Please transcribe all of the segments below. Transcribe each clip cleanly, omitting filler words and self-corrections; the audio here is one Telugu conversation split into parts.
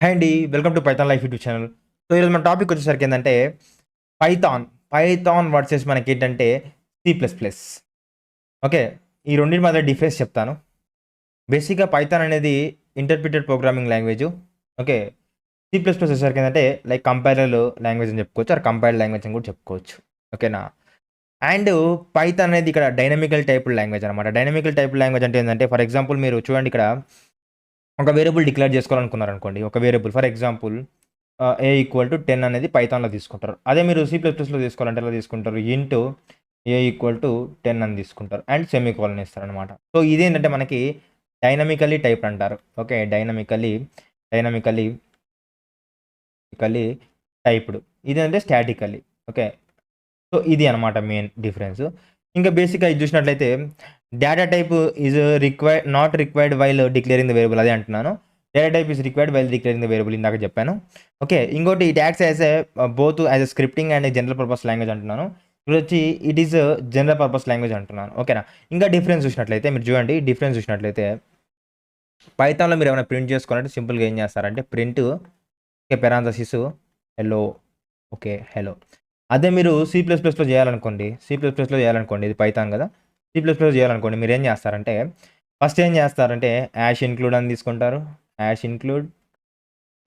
హాయ్ అండి. Welcome to Python life YouTube channel. So, ఈరోజు మన టాపిక్ వచ్చేసరికి ఏందంటే పైథాన్. పైథాన్ వర్సెస్ మనకేంటంటే సి ప్లస్ ప్లస్. ఓకే. ఈ రెండిటి మధ్య డిఫరెన్స్ చెప్తాను. బేసిక్‌గా పైథాన్ అనేది interpreted programming language. Okay. C plus plus వచ్చేసరికి ఏందంటే లైక్ కంపైలర్ లాంగ్వేజ్ అని చెప్పుకోవచ్చు. ఆర్ కంపైల్డ్ లాంగ్వేజ్ అని కూడా చెప్పుకోవచ్చు. ఓకేనా. అండ్ పైథాన్ అనేది ఇక్కడ డైనమికల్ టైప్డ్ లాంగ్వేజ్ అనమాట. డైనమికల్ టైప్డ్ లాంగ్వేజ్ అంటే ఏందంటే ఫర్ ఎగ్జాంపుల్ మీరు చూడండి ఇక్కడ ఒక వేరియబుల్ డిక్లేర్ చేసుకోవాలనుకున్నారనుకోండి. ఒక variable for example a equal to 10 అనేది పైథాన్‌లో తీసుకుంటారు. అదే మీరు సి ప్లస్ ప్లస్‌లో తీసుకోవాలంటే ఎలా తీసుకుంటారు? ఇంటూ ఏ ఈక్వల్ టు 10 అని తీసుకుంటారు. అండ్ సెమీకోలన్ ఇస్తారనమాట. సో, ఇదేంటంటే మనకి డైనమికల్లీ టైప్డ్ అంటారు. ఓకే. Dynamically typed. ఇదేంటంటే స్టాటికల్లీ. ఓకే. సో, ఇది అనమాట మెయిన్ డిఫరెన్స్. ఇంకా బేసిక్‌గా ఇది చూసినట్లయితే data type is not required while declaring the variable అదే అంటున్నాను. Data type is required while declaring the variable ఇందాక చెప్పాను. ఓకే. ఇంకోటి it acts as both as a scripting and general purpose language అంటున్నాను. ఇప్పుడొచ్చి it is general purpose language అంటున్నాను. ఓకేనా. ఇంకా డిఫరెన్స్ చూసినట్లయితే మీరు చూడండి. డిఫరెన్స్ చూసినట్లయితే పైథాన్‌లో మీరు ఏమైనా ప్రింట్ చేసుకోవాలంటే సింపుల్‌గా ఏం చేస్తారంటే print okay. Parenthesis hello. Okay. Hello. అదే మీరు సి ప్లస్ ప్లస్‌లో చేయాలనుకోండి. ఇది పైథాన్ కదా! సి ప్లస్ ప్లస్‌లో చేయాలనుకోండి. మీరేం చేస్తారంటే ఫస్ట్ ఏం చేస్తారంటే యాష్ ఇంక్లూడ్ అని తీసుకుంటారు. Ash include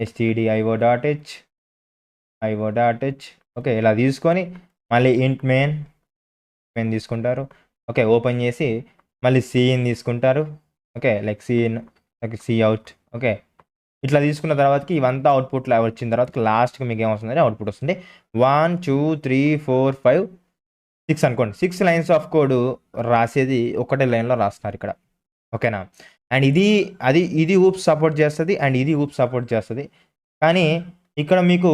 stdio.h okay. ఇలా తీసుకొని మళ్ళీ ఇంట్ మెయిన్ తీసుకుంటారు. ఓకే. ఓపెన్ చేసి మళ్ళీ సిఇన్ తీసుకుంటారు. ఓకే. Like cin సిఔట్. ఓకే. ఇట్లా తీసుకున్న తర్వాతకి ఇవంతా అవుట్‌పుట్‌లా వచ్చిన తర్వాతకి లాస్ట్‌కి మీకేమొస్తుందంటే అవుట్‌పుట్ వస్తుంది. 1, 2, 3, 4, 5, 6 అనుకోండి. 6 లైన్స్ ఆఫ్ కోడ్ రాసేది ఒకటే లైన్‌లో రాస్తున్నారిక్కడ. ఓకేనా. అండ్ ఇది ఊప్స్ సపోర్ట్ చేస్తది. అండ్ ఇది ఊప్స్ సపోర్ట్ చేస్తది. కానీ ఇక్కడ మీకు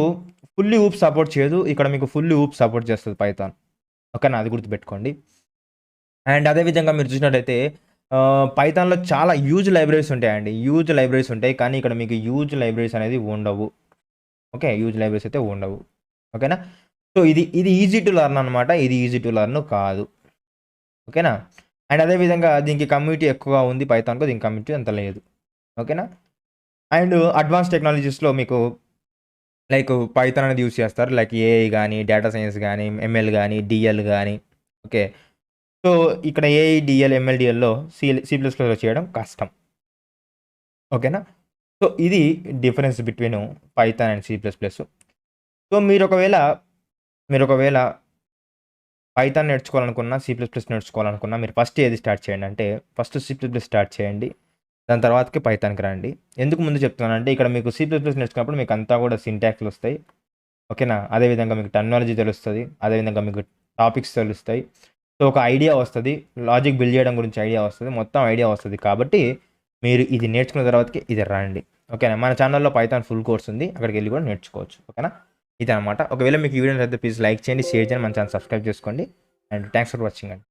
ఫుల్లీ ఊప్స్ సపోర్ట్ చేయదు. ఇక్కడ మీకు ఫుల్లీ ఊప్స్ సపోర్ట్ చేస్తది పైథాన్. ఓకేనా. అది గుర్తుపెట్టుకోండి. అండ్ అదే విధంగా మీరు చూసినట్టయితే పైథాన్‌లో చాలా హ్యూజ్ లైబ్రరీస్ ఉంటాయండి. హ్యూజ్ లైబ్రరీస్ ఉంటాయి. కానీ ఇక్కడ మీకు హ్యూజ్ లైబ్రరీస్ అనేది ఉండవు. ఓకే. హ్యూజ్ లైబ్రరీస్ అయితే ఉండవు. ఓకేనా. సో, ఇది ఈజీ టు లెర్న్ అనమాట. ఇది ఈజీ టు లెర్న్ కాదు. ఓకేనా. అండ్ అదే విధంగా దీనికి కమ్యూనిటీ ఎక్కువగా ఉంది పైథాన్‌కు. దీనికి కమ్యూనిటీ అంత లేదు. ఓకేనా. అండ్ అడ్వాన్స్ టెక్నాలజీస్‌లో మీకు లైక్ పైథాన్ అనేది యూజ్ చేస్తారు. లైక్ ఏఐ గాని, డేటా సైన్స్ గాని, ఎంఎల్ గాని, డీఎల్ గాని. ఓకే. సో, ఇక్కడ ఏఐ, డీఎల్, ఎంఎల్, డీఎల్‌లో సి ప్లస్ ప్లస్‌లో చేయడం కష్టం. ఓకేనా. సో, ఇది difference between Python and C plus plus. So, మీరొకవేళ పైథాన్ నేర్చుకోవాలనుకున్నా, సి ప్లస్ ప్లస్ నేర్చుకోవాలనుకున్నా మీరు ఫస్ట్ ఏది స్టార్ట్ చేయండి అంటే first C plus plus start చేయండి. దాని తర్వాతకి పైథాన్‌కి రండి. ఎందుకు ముందు చెప్తున్నానంటే ఇక్కడ మీకు సి ప్లస్ ప్లస్ నేర్చుకున్నప్పుడు మీకు అంతా కూడా సింటాక్స్‌లు వస్తాయి. ఓకేనా. అదే విధంగా మీకు టర్మినాలజీ తెలుస్తది. అదే విధంగా మీకు టాపిక్స్ తెలుస్తాయి. సో, ఒక ఐడియా వస్తది. లాజిక్ బిల్డ్ చేయడం గురించి ఐడియా వస్తది. మొత్తం ఐడియా వస్తది. కాబట్టి మీరు ఇది నేర్చుకున్న తర్వాతకి ఇది రండి. ఓకేనా. మన ఛానల్‌లో పైథాన్ ఫుల్ కోర్స్ ఉంది. అక్కడికెళ్ళి కూడా నేర్చుకోవచ్చు. ఓకేనా. ఇదనమాట. ఒకవేళ మీకు ఈ వీడియో నచ్చితే ప్లీజ్ లైక్ చేయండి, షేర్ చేయండి, మన ఛానల్ సబ్స్క్రైబ్ చేసుకోండి. అండ్ థాంక్స్ ఫర్ వాచింగ్ అండి.